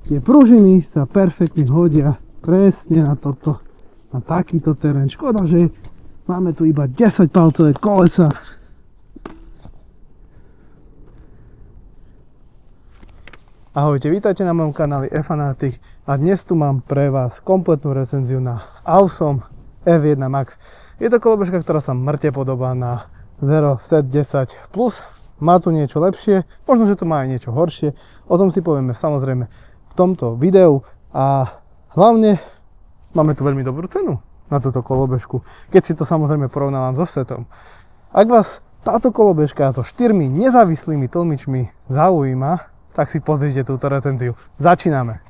Tie pružiny sa perfektne hodia presne na toto, na takýto terén. Škoda, že máme tu iba 10 palcové kolesa. Ahojte, vítajte na mojom kanáli eFanatik a dnes tu mám pre vás kompletnú recenziu na Awesome F1 Max. Je to kolobežka, ktorá sa mŕte podobá na Zero Z10 Plus. Má tu niečo lepšie, možno, že to má aj niečo horšie. O tom si povieme samozrejme v tomto videu a hlavne máme tu veľmi dobrú cenu na túto kolobežku, keď si to samozrejme porovnávam so setom. Ak vás táto kolobežka so 4 nezávislými tlmičmi zaujíma, tak si pozrite túto recenziu. Začíname!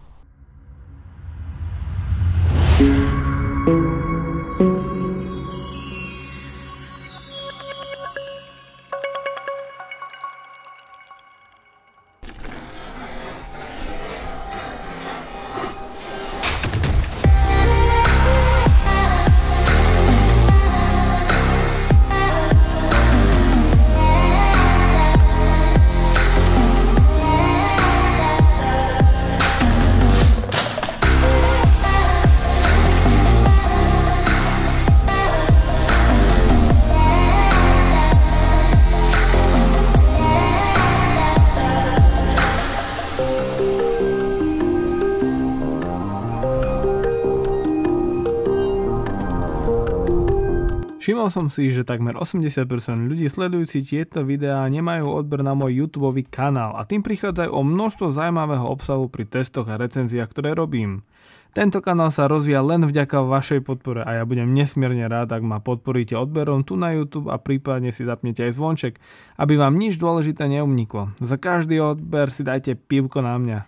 Všimol som si, že takmer 80% ľudí sledujúci tieto videá nemajú odber na môj YouTube kanál a tým prichádzajú o množstvo zaujímavého obsahu pri testoch a recenziách, ktoré robím. Tento kanál sa rozvíja len vďaka vašej podpore a ja budem nesmierne rád, ak ma podporíte odberom tu na YouTube a prípadne si zapnete aj zvonček, aby vám nič dôležité neuniklo. Za každý odber si dajte pivko na mňa.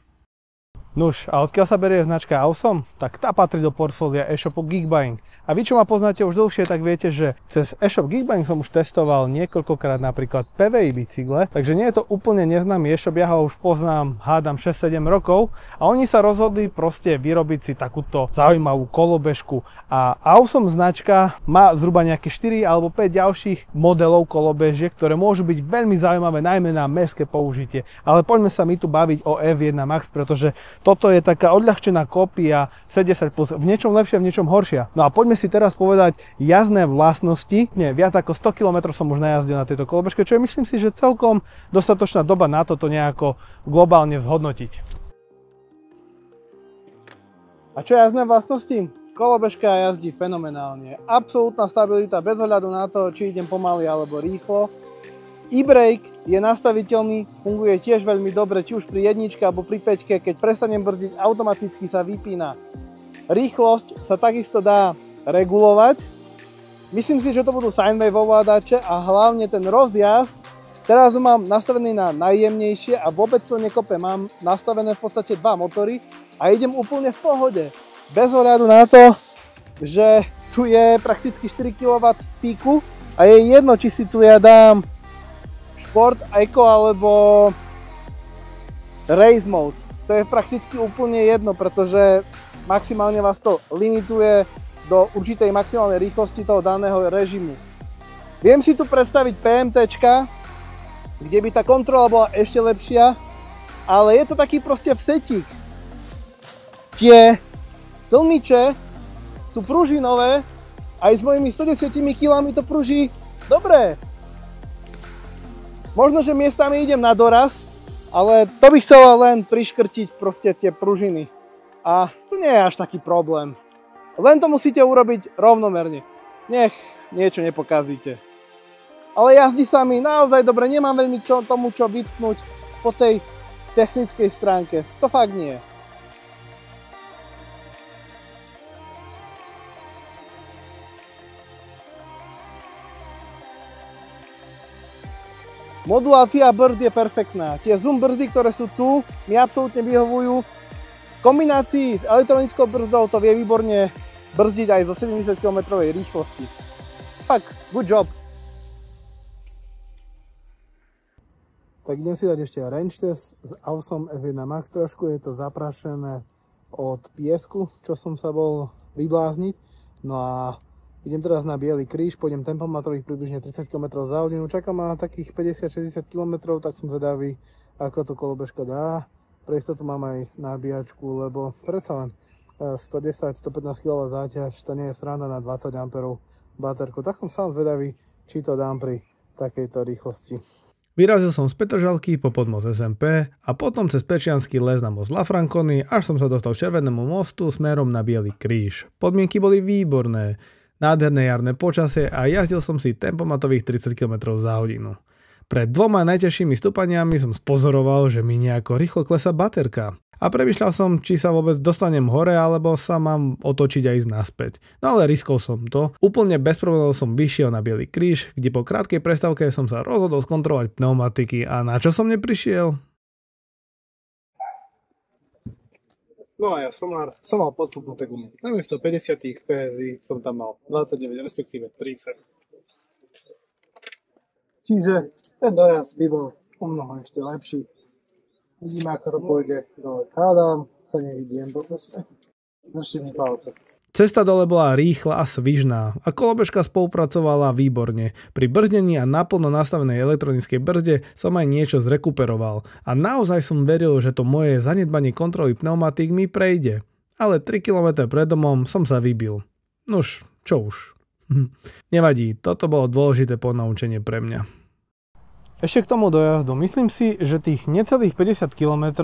Nuž, a odkiaľ sa berie značka Awesome? Tak tá patrí do portfólia e-shopu Geekbuying. A vy, čo ma poznáte už dlhšie, tak viete, že cez e-shop Geekbuying som už testoval niekoľkokrát napríklad PVI bicykle, takže nie je to úplne neznámy e-shop, ja ho už poznám, hádam 6-7 rokov a oni sa rozhodli proste vyrobiť si takúto zaujímavú kolobežku. A Awesome značka má zhruba nejaké 4 alebo 5 ďalších modelov kolobežiek, ktoré môžu byť veľmi zaujímavé, najmä na mestské použitie. Ale poďme sa my tu baviť o F1 Max, pretože toto je taká odľahčená kópia Z10 Plus, v niečom lepšia, v niečom horšia. No a poďme si teraz povedať jazdné vlastnosti. Nie, viac ako 100 km som už najazdil na tejto kolobežke, čo je myslím si, že celkom dostatočná doba na toto nejako globálne zhodnotiť. A čo jazdné vlastnosti? Kolobežka jazdí fenomenálne. Absolútna stabilita bez ohľadu na to, či idem pomaly alebo rýchlo. E-brake je nastaviteľný, funguje tiež veľmi dobre, či už pri jedničke alebo pri päťke, keď prestanem brzdiť, automaticky sa vypína. Rýchlosť sa takisto dá regulovať. Myslím si, že to budú sine wave ovládače a hlavne ten rozjazd. Teraz ho mám nastavený na najjemnejšie a vôbec to nekope. Mám nastavené v podstate 2 motory a idem úplne v pohode. Bez ohľadu na to, že tu je prakticky 4 kW v píku a je jedno, či si tu ja dám Sport, Eco alebo Race Mode. To je prakticky úplne jedno, pretože maximálne vás to limituje do určitej maximálnej rýchlosti toho daného režimu. Viem si tu predstaviť PMTčka, kde by tá kontrola bola ešte lepšia, ale je to taký proste vsetík. Tie tlmiče sú pružinové, aj s mojimi 110 kg to pruží dobre. Možno, že miestami idem na doraz, ale to by chcelo len priškrtiť proste tie pružiny. A to nie je až taký problém. Len to musíte urobiť rovnomerne. Nech niečo nepokazíte. Ale jazdí sa mi naozaj dobre, nemám veľmi tomu čo vytknúť po tej technickej stránke. To fakt nie. Modulácia brzd je perfektná. Tie zoom brzdy, ktoré sú tu, mi absolútne vyhovujú. V kombinácii s elektronickou brzdou to vie výborne brzdiť aj zo 70 km rýchlosti. Fakt, good job. Tak idem si dať ešte range test z Awesome F1 Max. Trošku je to zaprašené od piesku, čo som sa bol vyblázniť. No a idem teraz na Bielý kríž, pôjdem tempomatových približne 30 km za hodinu, čakám ma takých 50-60 km, tak som zvedavý, ako to kolobežka dá. Pre istotu mám aj nabíjačku, lebo predsa len 110-115 kW záťaž, to nie je sranda na 20 A baterku. Tak som sám zvedavý, či to dám pri takejto rýchlosti. Vyrazil som z Petržalky po podmost SMP a potom cez Pečiansky les na most Lafranconi, až som sa dostal k Červenému mostu smerom na Bielý kríž. Podmienky boli výborné, nádherné jarné počasie a jazdil som si tempomatových 30 km za hodinu. Pred 2 najťažšími stúpaniami som spozoroval, že mi nejako rýchlo klesá baterka. A premýšľal som, či sa vôbec dostanem hore, alebo sa mám otočiť a ísť naspäť. No ale riskol som to. Úplne bez problémov som vyšiel na Bielý kríž, kde po krátkej prestávke som sa rozhodol skontrolovať pneumatiky. A na čo som neprišiel? No a ja som mal podfúknuté gumy. Namiesto 50 PSI som tam mal 29, respektíve 30. Čiže ten dojazd by bol o mnoho ešte lepší. Vidíme, ako to pôjde. Dole hádam, sa nevidím, proste. Držte mi palce. Cesta dole bola rýchla a svižná a kolobežka spolupracovala výborne. Pri brzdení a naplno nastavenej elektronickej brzde som aj niečo zrekuperoval a naozaj som veril, že to moje zanedbanie kontroly pneumatík mi prejde. Ale 3 km pred domom som sa vybil. Nuž, čo už. Nevadí, toto bolo dôležité ponaučenie pre mňa. Ešte k tomu dojazdu. Myslím si, že tých necelých 50 km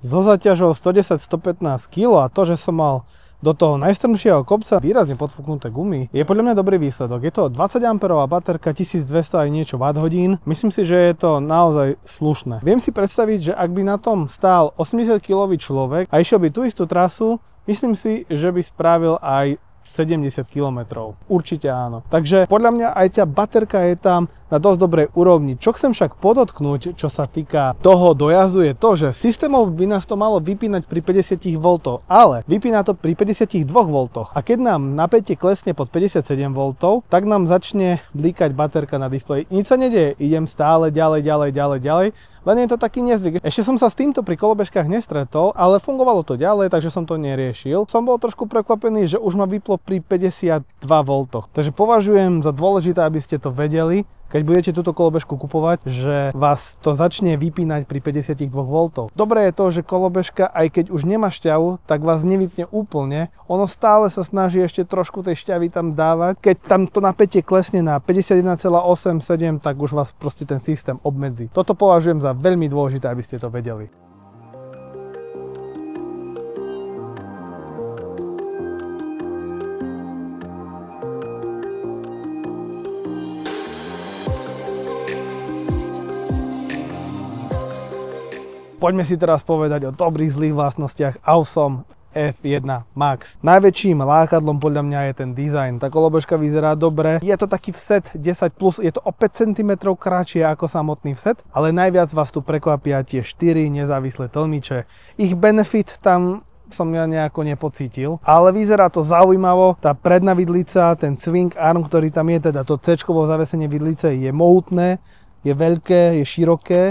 so zaťažou 110-115 kg a to, že som mal do toho najstrmšieho kopca výrazne podfúknuté gumy, je podľa mňa dobrý výsledok. Je to 20 A baterka, 1200 aj niečo Wh. Myslím si, že je to naozaj slušné. Viem si predstaviť, že ak by na tom stál 80-kilový človek a išiel by tú istú trasu, myslím si, že by spravil aj 70 km. Určite áno. Takže podľa mňa aj tá baterka je tam na dosť dobrej úrovni. Čo chcem však podotknúť, čo sa týka toho dojazdu, je to, že systémov by nás to malo vypínať pri 50 V, ale vypína to pri 52 V. A keď nám napätie klesne pod 57 V, tak nám začne blikať baterka na displeji. Nič sa nedieje, idem stále ďalej. Len je to taký nezvyk. Ešte som sa s týmto pri kolobežkách nestretol, ale fungovalo to ďalej, takže som to neriešil. Som bol trošku prekvapený, že už ma vyplo pri 52 V. Takže považujem za dôležité, aby ste to vedeli, keď budete túto kolobežku kupovať, že vás to začne vypínať pri 52 V. Dobré je to, že kolobežka, aj keď už nemá šťavu, tak vás nevypne úplne. Ono stále sa snaží ešte trošku tej šťavy tam dávať. Keď tam to napätie klesne na 51,87, tak už vás proste ten systém obmedzí. Toto považujem za veľmi dôležité, aby ste to vedeli. Poďme si teraz povedať o dobrých zlých vlastnostiach Awesome F1 Max. Najväčším lákadlom podľa mňa je ten dizajn. Tá kolobežka vyzerá dobre. Je to taký vset 10+, je to o 5 cm kratšie ako samotný vset, ale najviac vás tu prekvapia tie 4 nezávislé tlmiče. Ich benefit tam som ja nejako nepocítil, ale vyzerá to zaujímavo. Tá predná vidlica, ten swing arm, ktorý tam je, teda to C-čkovo zavesenie vidlice je mohutné, je veľké, je široké.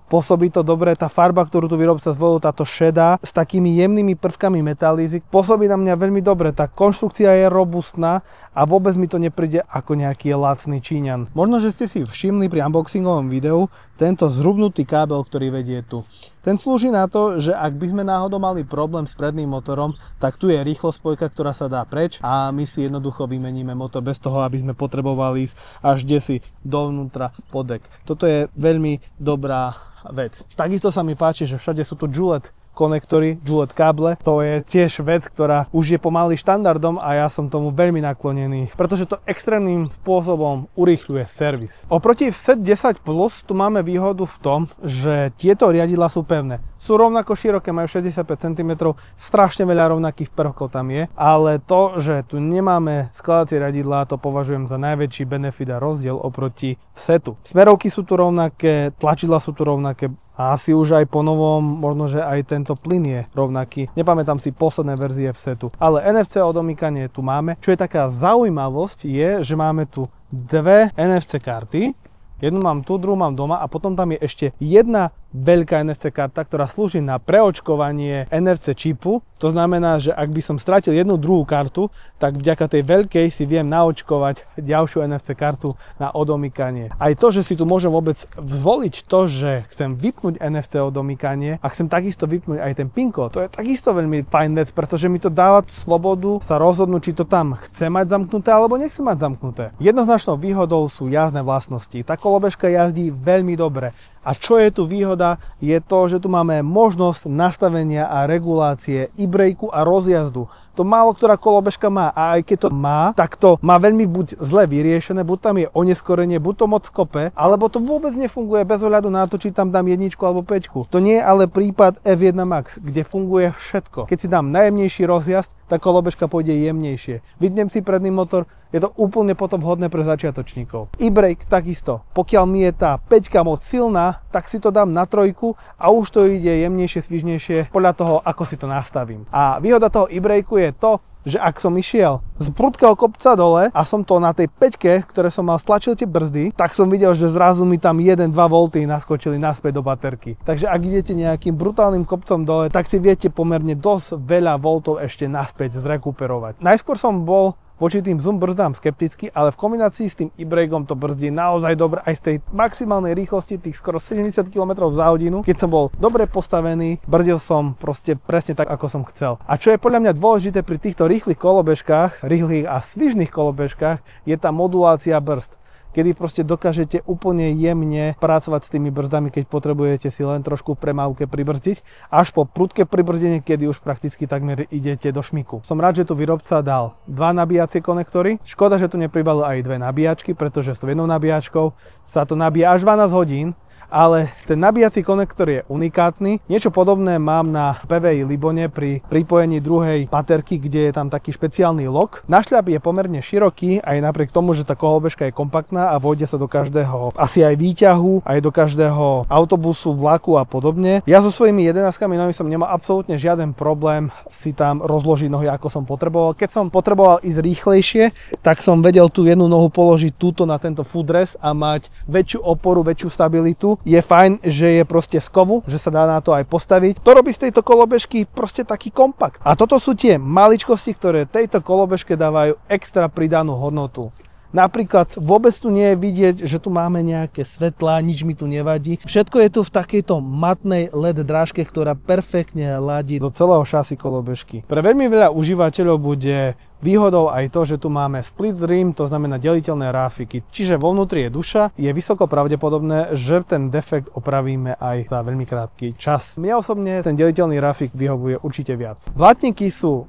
Pôsobí to dobre, tá farba, ktorú tu výrobca zvolil, táto šedá, s takými jemnými prvkami metalízy, pôsobí na mňa veľmi dobre. Tá konštrukcia je robustná a vôbec mi to nepríde ako nejaký lacný Číňan. Možno, že ste si všimli pri unboxingovom videu tento zhrubnutý kábel, ktorý vedie tu. Ten slúži na to, že ak by sme náhodou mali problém s predným motorom, tak tu je rýchlospojka, ktorá sa dá preč a my si jednoducho vymeníme motor bez toho, aby sme potrebovali ísť až desi dovnútra pod dek. Toto je veľmi dobrá vec. Takisto sa mi páči, že všade sú tu Julet konektory, Julet káble. To je tiež vec, ktorá už je pomaly štandardom a ja som tomu veľmi naklonený, pretože to extrémnym spôsobom urýchľuje servis. Oproti Vset 10 Plus tu máme výhodu v tom, že tieto riadidlá sú pevné. Sú rovnako široké, majú 65 cm, strašne veľa rovnakých prvkov tam je, ale to, že tu nemáme skladacie riadidlá, to považujem za najväčší benefit a rozdiel oproti Vsetu. Smerovky sú tu rovnaké, tlačidlá sú tu rovnaké a asi už aj po novom, možno, že aj tento plyn je rovnaký. Nepamätám si posledné verzie Vsetu, ale NFC odomýkanie tu máme. Čo je taká zaujímavosť je, že máme tu dve NFC karty. Jednu mám tu, druhú mám doma a potom tam je ešte jedna veľká NFC karta, ktorá slúži na preočkovanie NFC čipu. To znamená, že ak by som stratil jednu druhú kartu, tak vďaka tej veľkej si viem naočkovať ďalšiu NFC kartu na odomýkanie. Aj to, že si tu môžem vôbec zvoliť to, že chcem vypnúť NFC odomýkanie a chcem takisto vypnúť aj ten PIN kód, to je takisto veľmi fajn vec, pretože mi to dáva tú slobodu sa rozhodnúť, či to tam chce mať zamknuté alebo nechce mať zamknuté. Jednoznačnou výhodou sú jazdné vlastnosti. Tá kolobežka jazdí veľmi dobre. A čo je tu výhoda, je to, že tu máme možnosť nastavenia a regulácie e-breaku a rozjazdu. To málo ktorá kolobežka má a aj keď to má, tak to má veľmi buď zle vyriešené, buď tam je oneskorenie, buď to moc kope, alebo to vôbec nefunguje bez ohľadu na to, či tam dám jedničku alebo päťku. To nie je ale prípad F1 Max, kde funguje všetko. Keď si dám najjemnejší rozjazd, tá kolobežka pôjde jemnejšie. Vypnem si predný motor, je to úplne potom vhodné pre začiatočníkov. E-brake takisto. Pokiaľ mi je tá 5 moc silná, tak si to dám na 3 a už to ide jemnejšie, svižnejšie podľa toho, ako si to nastavím. A výhoda toho e-brakeu je to, že ak som išiel z prudkého kopca dole a som to na tej 5, ktoré som mal, stlačil tie brzdy, tak som videl, že zrazu mi tam 1-2 V naskočili naspäť do baterky. Takže ak idete nejakým brutálnym kopcom dole, tak si viete pomerne dosť veľa voltov ešte naspäť zrekuperovať. Najskôr som bol voči tým zoom brzdám skepticky, ale v kombinácii s tým e-brakeom to brzdí naozaj dobre aj z tej maximálnej rýchlosti tých skoro 70 km za hodinu. Keď som bol dobre postavený, brzdil som proste presne tak, ako som chcel. A čo je podľa mňa dôležité pri týchto rýchlych kolobežkách, rýchlych a svižných kolobežkách, je tá modulácia brzd, kedy proste dokážete úplne jemne pracovať s tými brzdami, keď potrebujete si len trošku v premávke pribrzdiť, až po prudké pribrzdenie, kedy už prakticky takmer idete do šmiku. Som rád, že tu výrobca dal 2 nabíjacie konektory. Škoda, že tu nepribali aj 2 nabíjačky, pretože s jednou nabíjačkou sa to nabíja až 12 hodín. Ale ten nabíjací konektor je unikátny. Niečo podobné mám na PVI Libone pri pripojení druhej baterky, kde je tam taký špeciálny lock. Našľap je pomerne široký, aj napriek tomu, že tá kolobežka je kompaktná a vojde sa do každého, asi aj výťahu, aj do každého autobusu, vlaku a podobne. Ja so svojimi 11-kami novými som nemal absolútne žiaden problém si tam rozložiť nohy, ako som potreboval. Keď som potreboval ísť rýchlejšie, tak som vedel tú jednu nohu položiť túto na tento footrest a mať väčšiu oporu, väčšiu stabilitu. Je fajn, že je proste z kovu, že sa dá na to aj postaviť. To robí z tejto kolobežky proste taký kompakt. A toto sú tie maličkosti, ktoré tejto kolobežke dávajú extra pridanú hodnotu. Napríklad vôbec tu nie je vidieť, že tu máme nejaké svetlá, nič mi tu nevadí. Všetko je tu v takejto matnej LED drážke, ktorá perfektne ladí do celého šasy kolobežky. Pre veľmi veľa užívateľov bude výhodou aj to, že tu máme split rim, to znamená deliteľné ráfiky. Čiže vo vnútri je duša, je vysoko pravdepodobné, že ten defekt opravíme aj za veľmi krátky čas. Mne osobne ten deliteľný ráfik vyhovuje určite viac. Blatníky sú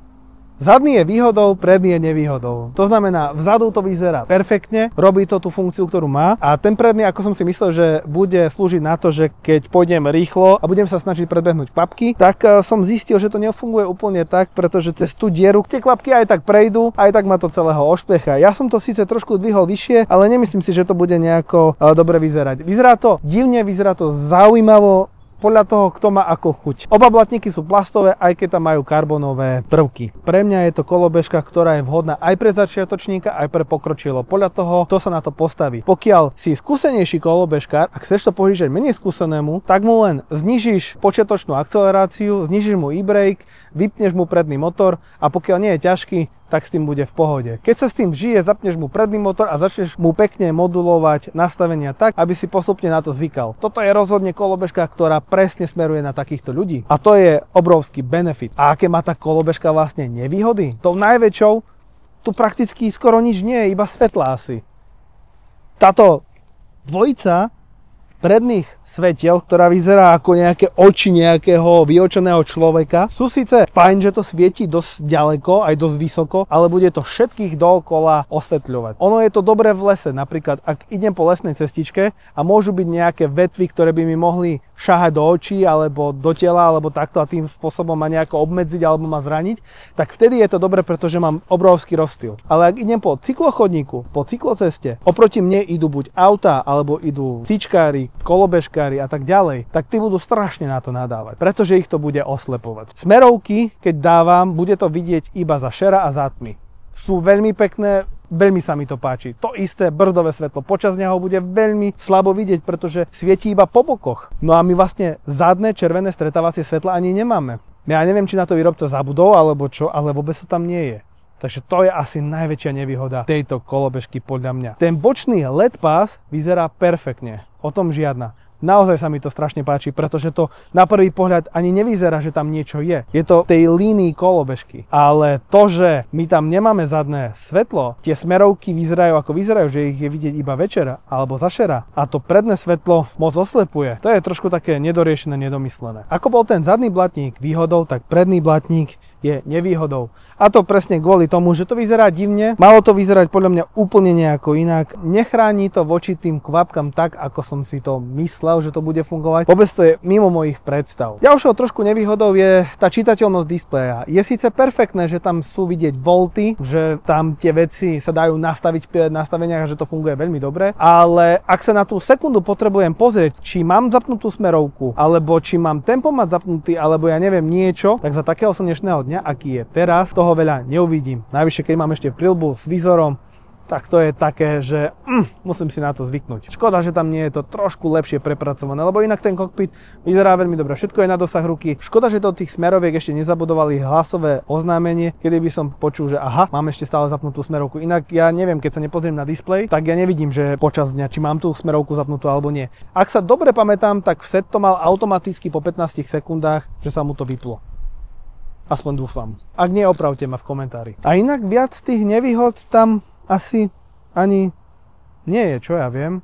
zadný je výhodou, predný je nevýhodou. To znamená, vzadu to vyzerá perfektne, robí to tú funkciu, ktorú má a ten predný, ako som si myslel, že bude slúžiť na to, že keď pôjdem rýchlo a budem sa snažiť predbehnúť kvapky, tak som zistil, že to nefunguje úplne tak, pretože cez tú dieru tie kvapky aj tak prejdú, aj tak ma to celého ošpecha. Ja som to síce trošku dvihol vyššie, ale nemyslím si, že to bude nejako dobre vyzerať. Vyzerá to divne, vyzerá to zaujímavo, podľa toho, kto má ako chuť. Oba blatníky sú plastové, aj keď tam majú karbonové prvky. Pre mňa je to kolobežka, ktorá je vhodná aj pre začiatočníka, aj pre pokročilo. Podľa toho, kto sa na to postaví. Pokiaľ si skúsenejší kolobežkár a chceš to požičať menej skúsenému, tak mu len znížiš počiatočnú akceleráciu, znížiš mu e-brake, vypneš mu predný motor a pokiaľ nie je ťažký, tak s tým bude v pohode. Keď sa s tým žije, zapneš mu predný motor a začneš mu pekne modulovať nastavenia tak, aby si postupne na to zvykal. Toto je rozhodne kolobežka, ktorá presne smeruje na takýchto ľudí. A to je obrovský benefit. A aké má tá kolobežka vlastne nevýhody? Tou najväčšou tu prakticky skoro nič nie je, iba svetlá asi. Táto dvojica predných svetiel, ktorá vyzerá ako nejaké oči nejakého vyočeného človeka. Sú síce fajn, že to svieti dosť ďaleko, aj dosť vysoko, ale bude to všetkých dookola osvetľovať. Ono je to dobré v lese, napríklad ak idem po lesnej cestičke a môžu byť nejaké vetvy, ktoré by mi mohli šahať do očí alebo do tela, alebo takto a tým spôsobom ma nejako obmedziť alebo ma zraniť, tak vtedy je to dobré, pretože mám obrovský rozptyl. Ale ak idem po cyklochodníku, po cykloceste, oproti mne idú buď auta, alebo idú cíčkári, kolobežkári a tak ďalej, tak tí budú strašne na to nadávať, pretože ich to bude oslepovať. Smerovky, keď dávam, bude to vidieť iba za šera a za tmy. Sú veľmi pekné, veľmi sa mi to páči. To isté brzdové svetlo, počas neho bude veľmi slabo vidieť, pretože svietí iba po bokoch. No a my vlastne zadné červené stretávacie svetla ani nemáme. Ja neviem, či na to výrobca zabudol, alebo čo, ale vôbec to tam nie je. Takže to je asi najväčšia nevýhoda tejto kolobežky podľa mňa. Ten bočný LED pás vyzerá perfektne, o tom žiadna. Naozaj sa mi to strašne páči, pretože to na prvý pohľad ani nevyzerá, že tam niečo je. Je to tej línii kolobežky. Ale to, že my tam nemáme zadné svetlo, tie smerovky vyzerajú ako vyzerajú, že ich je vidieť iba večer alebo zašera a to predné svetlo moc oslepuje. To je trošku také nedoriešené, nedomyslené. Ako bol ten zadný blatník výhodou, tak predný blatník je nevýhodou. A to presne kvôli tomu, že to vyzerá divne. Malo to vyzerať podľa mňa úplne nejako inak. Nechráni to voči tým kvapkám tak, ako som si to myslel, že to bude fungovať. Vôbec to je mimo mojich predstav. Ďalšou trošku nevýhodou je tá čitateľnosť displeja. Je síce perfektné, že tam sú vidieť volty, že tam tie veci sa dajú nastaviť v nastaveniach, že to funguje veľmi dobre, ale ak sa na tú sekundu potrebujem pozrieť, či mám zapnutú smerovku, alebo či mám tempomat zapnutý, alebo ja neviem niečo, tak za takého slnečného dňa, aký je teraz, toho veľa neuvidím. Najvyššie, keď mám ešte prilbu s vizorom, tak to je také, že musím si na to zvyknúť. Škoda, že tam nie je to trošku lepšie prepracované, lebo inak ten kokpit vyzerá veľmi dobre. Všetko je na dosah ruky. Škoda, že do tých smeroviek ešte nezabudovali hlasové oznámenie, kedy by som počul, že aha, mám ešte stále zapnutú smerovku. Inak ja neviem, keď sa nepozriem na displej, tak ja nevidím, že počas dňa, či mám tú smerovku zapnutú alebo nie. Ak sa dobre pamätám, tak v set to mal automaticky po 15 sekundách, že sa mu to vyplo. Aspoň dúfam. Ak nie, opravte ma v komentári. A inak viac tých nevýhod tam asi ani nie je, čo ja viem.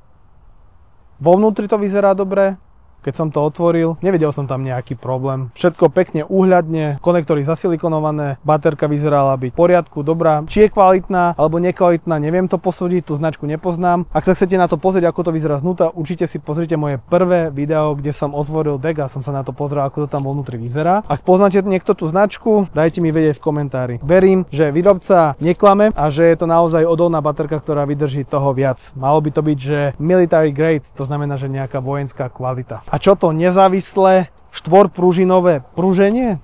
Vo vnútri to vyzerá dobre. Keď som to otvoril, nevidel som tam nejaký problém. Všetko pekne úhľadne, konektory zasilikonované, baterka vyzerala byť v poriadku, dobrá. Či je kvalitná alebo nekvalitná, neviem to posúdiť, tú značku nepoznám. Ak sa chcete na to pozrieť, ako to vyzerá znútra, určite si pozrite moje prvé video, kde som otvoril deck a som sa na to pozrel, ako to tam vo vnútri vyzerá. Ak poznáte niekto tú značku, dajte mi vedieť v komentári. Verím, že výrobca neklame a že je to naozaj odolná baterka, ktorá vydrží toho viac. Malo by to byť, že military grade, to znamená, že nejaká vojenská kvalita. A čo to nezávislé štvorpružinové pruženie?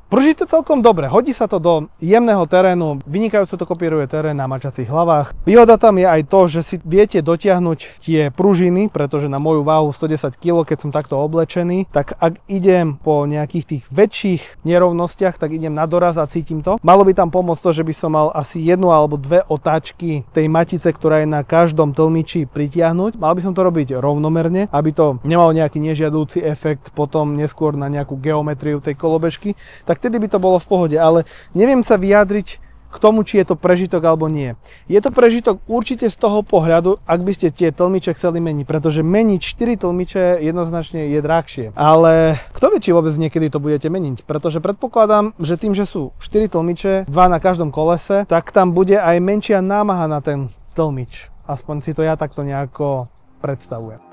Pruží to celkom dobre, hodí sa to do jemného terénu, vynikajúco to kopíruje terén na mačacích hlavách. Výhoda tam je aj to, že si viete dotiahnuť tie pružiny, pretože na moju váhu 110 kg, keď som takto oblečený, tak ak idem po nejakých tých väčších nerovnostiach, tak idem na doraz a cítim to. Malo by tam pomôcť to, že by som mal asi jednu alebo dve otáčky tej matice, ktorá je na každom tlmiči pritiahnuť. Mal by som to robiť rovnomerne, aby to nemalo nejaký nežiadúci efekt potom neskôr na nejakú geometriu tej kolobežky. Tak vtedy by to bolo v pohode, ale neviem sa vyjadriť k tomu, či je to prežitok alebo nie. Je to prežitok určite z toho pohľadu, ak by ste tie tlmiče chceli meniť, pretože meniť 4 tlmiče jednoznačne je drahšie. Ale kto vie, či vôbec niekedy to budete meniť, pretože predpokladám, že tým, že sú 4 tlmiče, 2 na každom kolese, tak tam bude aj menšia námaha na ten tlmič. Aspoň si to ja takto nejako predstavujem.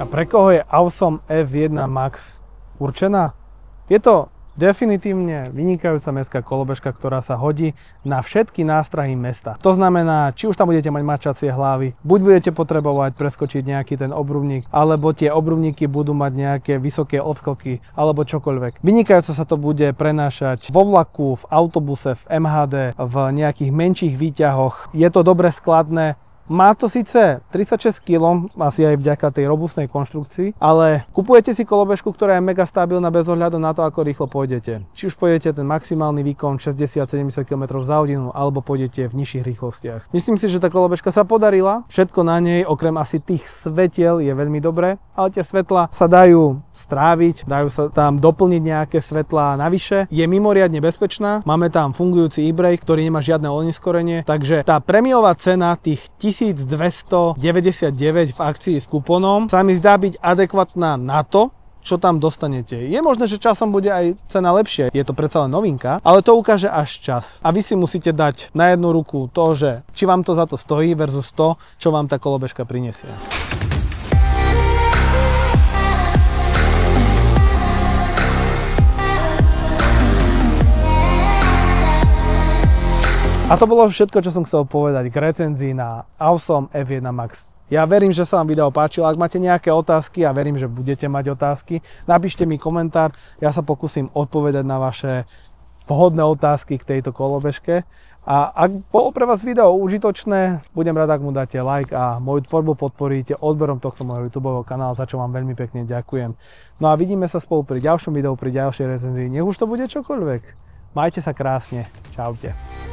A pre koho je Awesome F1 Max určená? Je to definitívne vynikajúca mestská kolobežka, ktorá sa hodí na všetky nástrahy mesta. To znamená, či už tam budete mať mačacie hlavy, buď budete potrebovať preskočiť nejaký ten obrubník, alebo tie obrubníky budú mať nejaké vysoké odskoky, alebo čokoľvek. Vynikajúco sa to bude prenášať vo vlaku, v autobuse, v MHD, v nejakých menších výťahoch. Je to dobre skladné. Má to síce 36 kg, asi aj vďaka tej robustnej konštrukcii, ale kupujete si kolobežku, ktorá je mega stabilná bez ohľadu na to, ako rýchlo pôjdete. Či už pôjdete ten maximálny výkon 60-70 km za hodinu, alebo pôjdete v nižších rýchlostiach. Myslím si, že tá kolobežka sa podarila. Všetko na nej, okrem asi tých svetiel, je veľmi dobré, ale tie svetla sa dajú stráviť, dajú sa tam doplniť nejaké svetlá navyše. Je mimoriadne bezpečná. Máme tam fungujúci e-brake, ktorý nemá žiadne oneskorenie, takže tá prémiová cena tých 1299 v akcii s kuponom sa mi zdá byť adekvátna na to, čo tam dostanete. Je možné, že časom bude aj cena lepšia. Je to predsa len novinka, ale to ukáže až čas. A vy si musíte dať na jednu ruku to, že či vám to za to stojí versus to, čo vám tá kolobežka prinesie. A to bolo všetko, čo som chcel povedať k recenzii na Awesome F1 Max. Ja verím, že sa vám video páčilo. Ak máte nejaké otázky, a verím, že budete mať otázky, napíšte mi komentár, ja sa pokúsim odpovedať na vaše vhodné otázky k tejto kolobežke. A ak bolo pre vás video užitočné, budem rád, ak mu dáte like a moju tvorbu podporíte odberom tohto môjho YouTube kanála, za čo vám veľmi pekne ďakujem. No a vidíme sa spolu pri ďalšom videu, pri ďalšej recenzii. Nech už to bude čokoľvek. Majte sa krásne. Čaute.